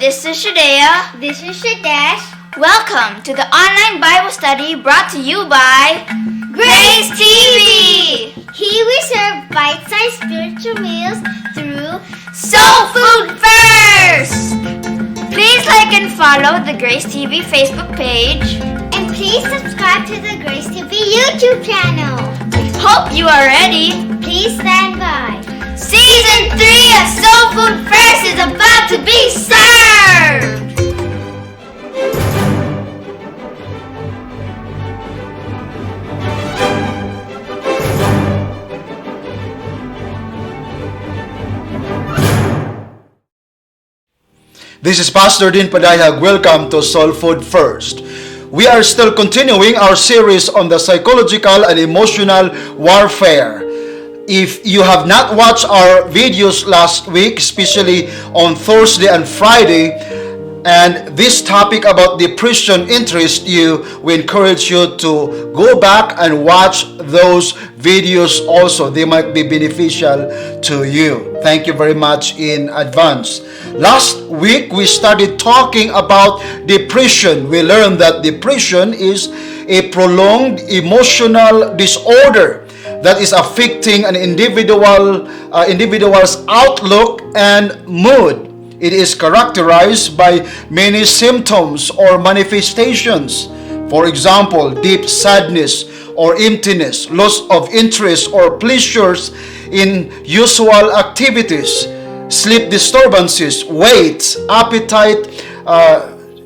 This is Shadea. This is Shadesh. Welcome to the online Bible study brought to you by Grace TV. Here we serve bite-sized spiritual meals through SoulFoood1st. Please like and follow the Grace TV Facebook page. And please subscribe to the Grace TV YouTube channel. We hope you are ready. Please stand by. Season 3 of SoulFoood1st is about to be served! This is Pastor Dean Padayhag. Welcome to SoulFoood1st. We are still continuing our series on the psychological and emotional warfare. If you have not watched our videos last week, especially on Thursday and Friday, and this topic about depression interests you, we encourage you to go back and watch those videos also. They might be beneficial to you. Thank you very much in advance. Last week, we started talking about depression. We learned that depression is a prolonged emotional disorder that is affecting an individual's outlook and mood. It is characterized by many symptoms or manifestations. For example, deep sadness or emptiness, loss of interest or pleasures in usual activities, sleep disturbances, weight, appetite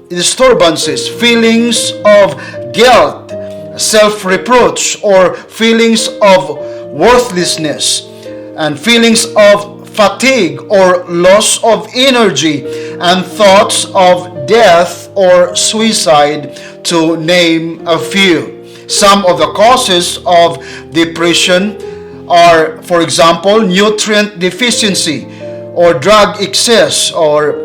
disturbances, feelings of guilt, self-reproach, or feelings of worthlessness, and feelings of fatigue or loss of energy, and thoughts of death or suicide, to name a few. Some of the causes of depression are, for example, nutrient deficiency or drug excess or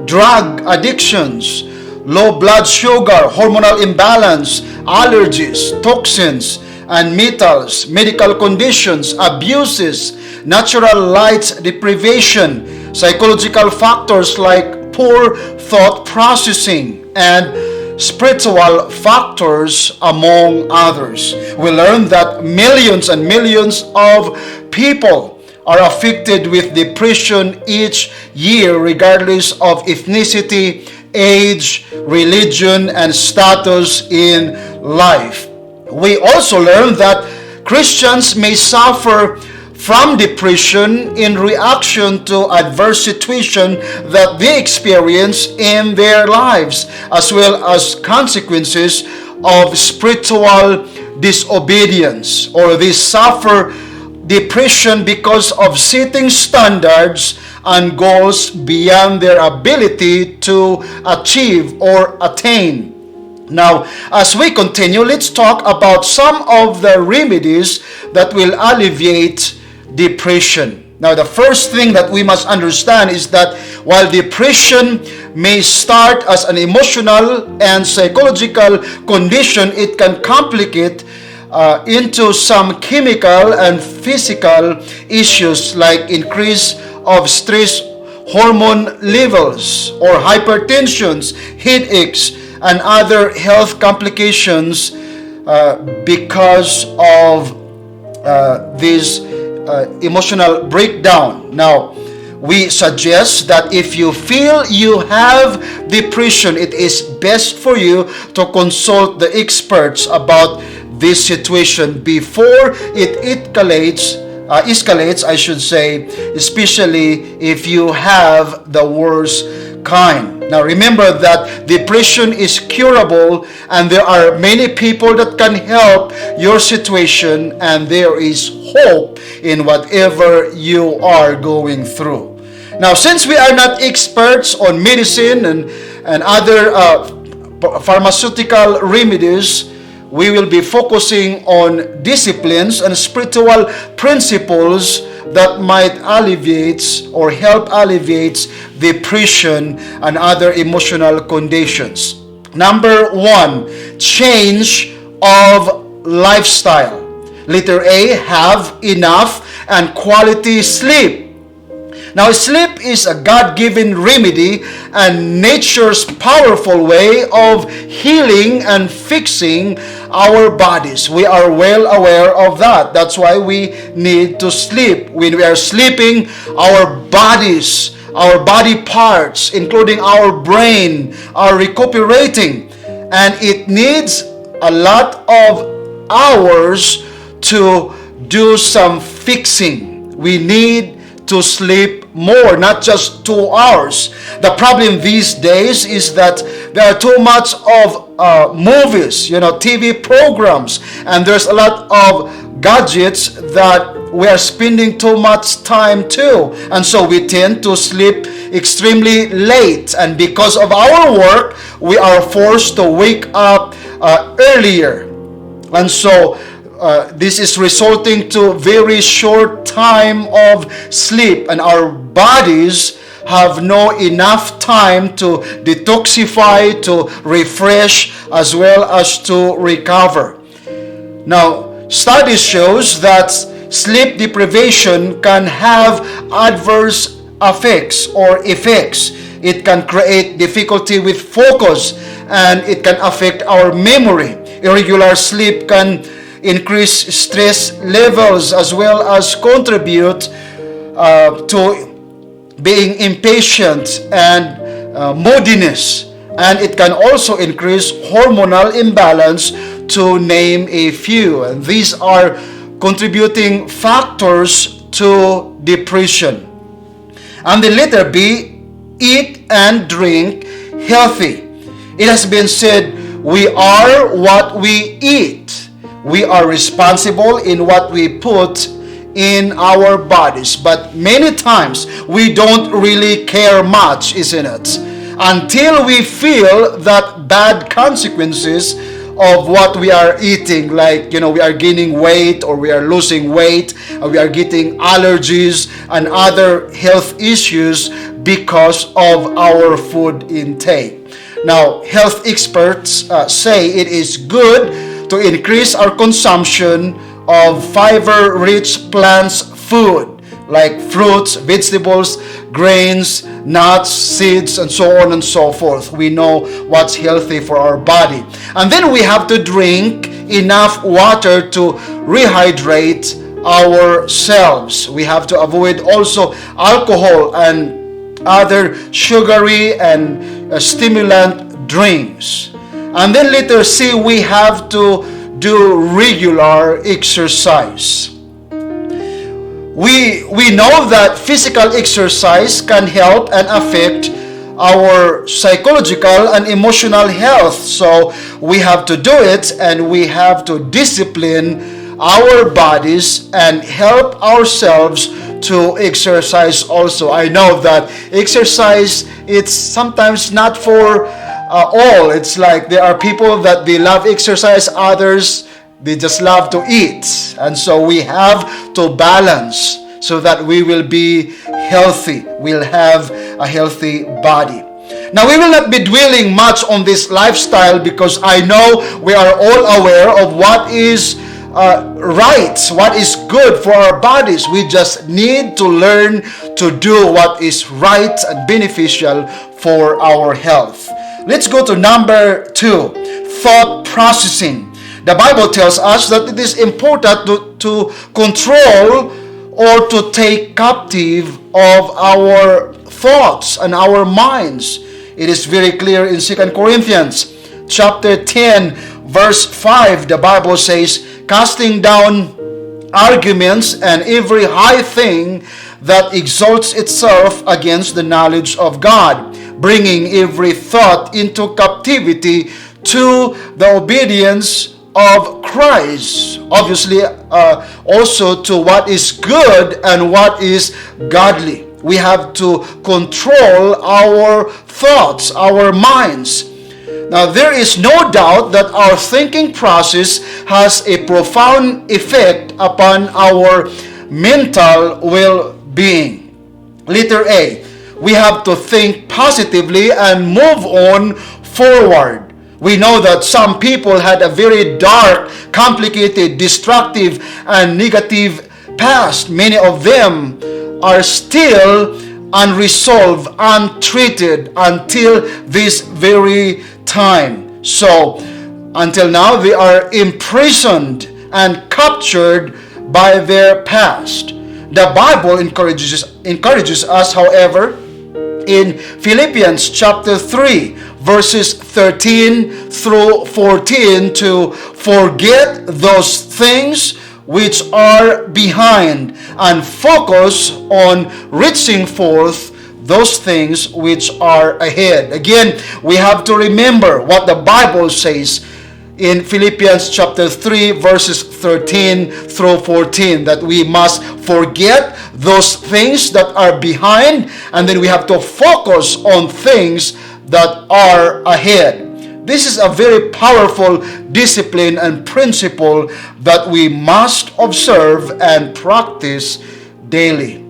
drug addictions, low blood sugar, hormonal imbalance, allergies, toxins and metals, medical conditions, abuses, natural light deprivation, psychological factors like poor thought processing, and spiritual factors, among others. We learned that millions and millions of people are affected with depression each year, regardless of ethnicity, age, religion, and status in life. We also learned that Christians may suffer from depression in reaction to adverse situation that they experience in their lives, as well as consequences of spiritual disobedience, or they suffer depression because of setting standards and goals beyond their ability to achieve or attain. Now, as we continue, let's talk about some of the remedies that will alleviate depression. Now, the first thing that we must understand is that while depression may start as an emotional and psychological condition, it can complicate into some chemical and physical issues like increase of stress hormone levels or hypertensions, headaches, and other health complications because of this emotional breakdown. Now, we suggest that if you feel you have depression, it is best for you to consult the experts about this situation before it escalates, I should say, especially if you have the worst kind. Now, remember that depression is curable, and there are many people that can help your situation, and there is hope in whatever you are going through. Now, since we are not experts on medicine and other pharmaceutical remedies, we will be focusing on disciplines and spiritual principles that might alleviate or help alleviate depression and other emotional conditions. Number 1, change of lifestyle. Letter A, have enough and quality sleep. Now, sleep is a God-given remedy and nature's powerful way of healing and fixing our bodies. We are well aware of that. That's why we need to sleep. When we are sleeping, our bodies, our body parts, including our brain, are recuperating. And it needs a lot of hours to do some fixing. We need to sleep more, not just 2 hours. The problem these days is that there are too much of movies, TV programs, and there's a lot of gadgets that we are spending too much time to, and so we tend to sleep extremely late, and because of our work we are forced to wake up earlier, and so this is resulting to very short time of sleep, and our bodies have no enough time to detoxify, to refresh, as well as to recover. Now, studies shows that sleep deprivation can have adverse effects or effects. It can create difficulty with focus, and it can affect our memory. Irregular sleep can increase stress levels as well as contribute to being impatient and moodiness, and it can also increase hormonal imbalance, to name a few. And these are contributing factors to depression. And the letter B, eat and drink healthy. It has been said, we are what we eat. We are responsible in what we put in our bodies. But many times we don't really care much, isn't it? Until we feel that bad consequences of what we are eating, like we are gaining weight or we are losing weight, or we are getting allergies and other health issues because of our food intake. Now, health experts say it is good to increase our consumption of fiber-rich plants food, like fruits, vegetables, grains, nuts, seeds, and so on and so forth. We know what's healthy for our body. And then we have to drink enough water to rehydrate ourselves. We have to avoid also alcohol and other sugary and stimulant drinks. And then letter C, we have to do regular exercise. We know that physical exercise can help and affect our psychological and emotional health. So we have to do it, and we have to discipline our bodies and help ourselves to exercise also. I know that exercise, it's sometimes not for all. It's like there are people that they love exercise, others they just love to eat. And so we have to balance so that we will be healthy. We'll have a healthy body. Now, we will not be dwelling much on this lifestyle because I know we are all aware of what is right, what is good for our bodies. We just need to learn to do what is right and beneficial for our health. Let's go to number 2, thought processing. The Bible tells us that it is important to control or to take captive of our thoughts and our minds. It is very clear in 2 Corinthians chapter 10, verse 5. The Bible says, casting down arguments and every high thing that exalts itself against the knowledge of God, bringing every thought into captivity to the obedience of Christ. Obviously, also to what is good and what is godly. We have to control our thoughts, our minds. Now, there is no doubt that our thinking process has a profound effect upon our mental well-being. Letter A, we have to think positively and move on forward. We know that some people had a very dark, complicated, destructive, and negative past. Many of them are still unresolved, untreated until this very time. So, until now, they are imprisoned and captured by their past. The Bible encourages us, however, in Philippians chapter 3, verses 13 through 14, to forget those things which are behind and focus on reaching forth those things which are ahead. Again, we have to remember what the Bible says in Philippians chapter 3, verses 13 through 14, that we must forget those things that are behind, and then we have to focus on things that are ahead. This is a very powerful discipline and principle that we must observe and practice daily.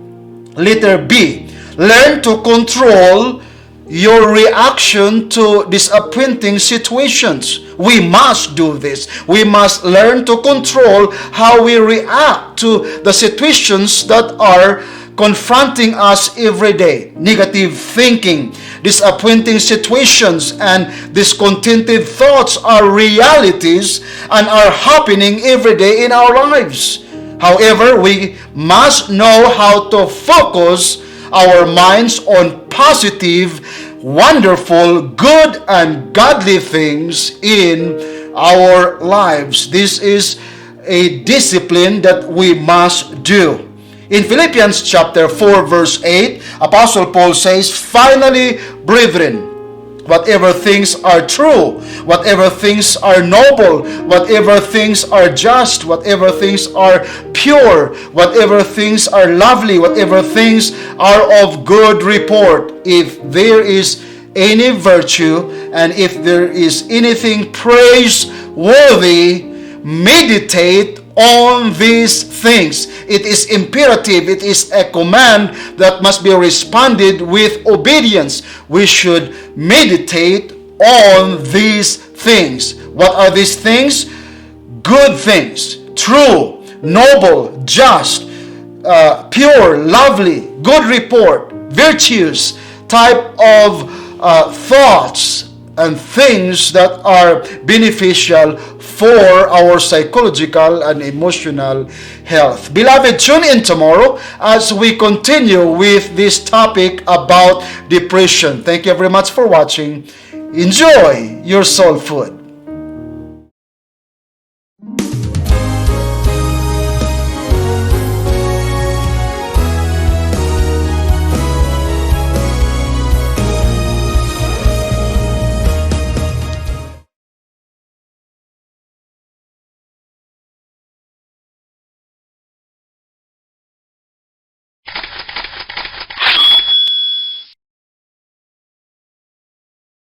Letter B, learn to control your reaction to disappointing situations. We must do this. We must learn to control how we react to the situations that are confronting us every day. Negative thinking, disappointing situations, and discontented thoughts are realities and are happening every day in our lives. However, we must know how to focus our minds on positive, wonderful, good, and godly things in our lives. This is a discipline that we must do. In Philippians chapter 4, verse 8, Apostle Paul says, "Finally, brethren, whatever things are true, whatever things are noble, whatever things are just, whatever things are pure, whatever things are lovely, whatever things are of good report, if there is any virtue, and if there is anything praiseworthy, meditate on these things." It is imperative. It is a command that must be responded with obedience. We should meditate on these things. What are these things? Good things, true, noble, just, pure, lovely, good report, virtuous type of thoughts and things that are beneficial for our psychological and emotional health. Beloved, tune in tomorrow as we continue with this topic about depression. Thank you very much for watching. Enjoy your soul food.